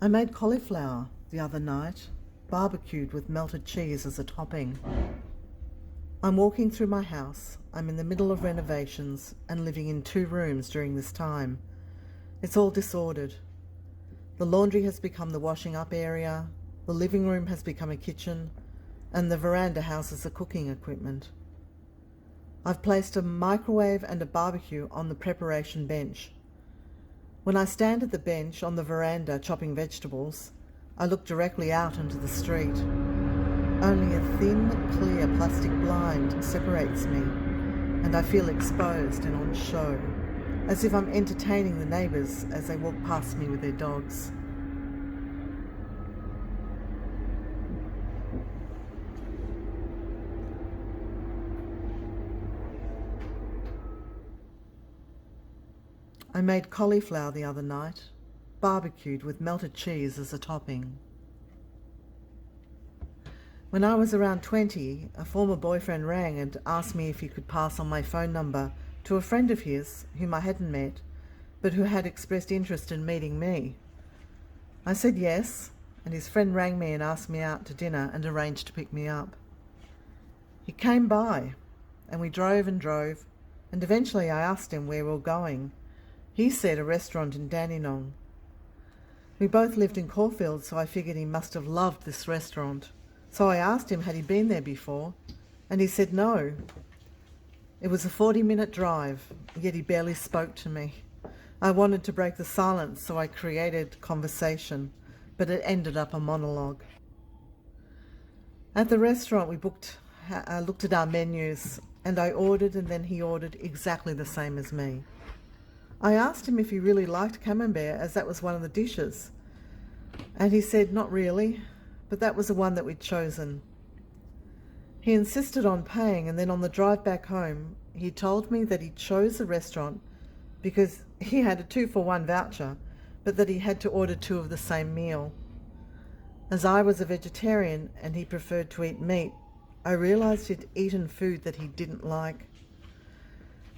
I made cauliflower the other night, barbecued with melted cheese as a topping. I'm walking through my house. I'm in the middle of renovations and living in 2 rooms during this time. It's all disordered. The laundry has become the washing up area, the living room has become a kitchen, and the veranda houses the cooking equipment. I've placed a microwave and a barbecue on the preparation bench. When I stand at the bench on the veranda chopping vegetables, I look directly out into the street. Only a thin, clear plastic blind separates me, and I feel exposed and on show, as if I'm entertaining the neighbours as they walk past me with their dogs. I made cauliflower the other night, barbecued with melted cheese as a topping. When I was around 20, a former boyfriend rang and asked me if he could pass on my phone number to a friend of his whom I hadn't met, but who had expressed interest in meeting me. I said yes, and his friend rang me and asked me out to dinner and arranged to pick me up. He came by, and we drove, and eventually I asked him where we were going. He said a restaurant in Dandenong. We both lived in Caulfield, so I figured he must have loved this restaurant. So I asked him had he been there before, and he said no. It was a 40-minute drive, yet he barely spoke to me. I wanted to break the silence, so I created conversation, but it ended up a monologue. At the restaurant, we looked at our menus, and I ordered, and then he ordered exactly the same as me. I asked him if he really liked camembert, as that was one of the dishes, and he said not really, but that was the one that we'd chosen. He insisted on paying, and then on the drive back home, he told me that he chose the restaurant because he had a 2-for-1 voucher, but that he had to order 2 of the same meal. As I was a vegetarian and he preferred to eat meat, I realised he'd eaten food that he didn't like.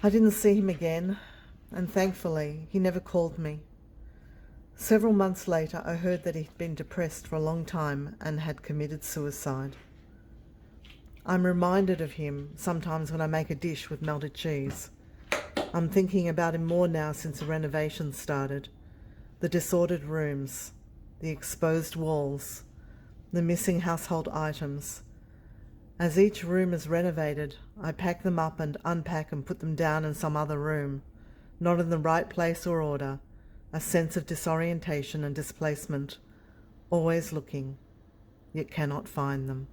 I didn't see him again, and thankfully he never called me. Several months later, I heard that he'd been depressed for a long time and had committed suicide. I'm reminded of him sometimes when I make a dish with melted cheese. I'm thinking about him more now since the renovation started. The disordered rooms, the exposed walls, the missing household items. As each room is renovated, I pack them up and unpack and put them down in some other room, not in the right place or order, a sense of disorientation and displacement, always looking, yet cannot find them.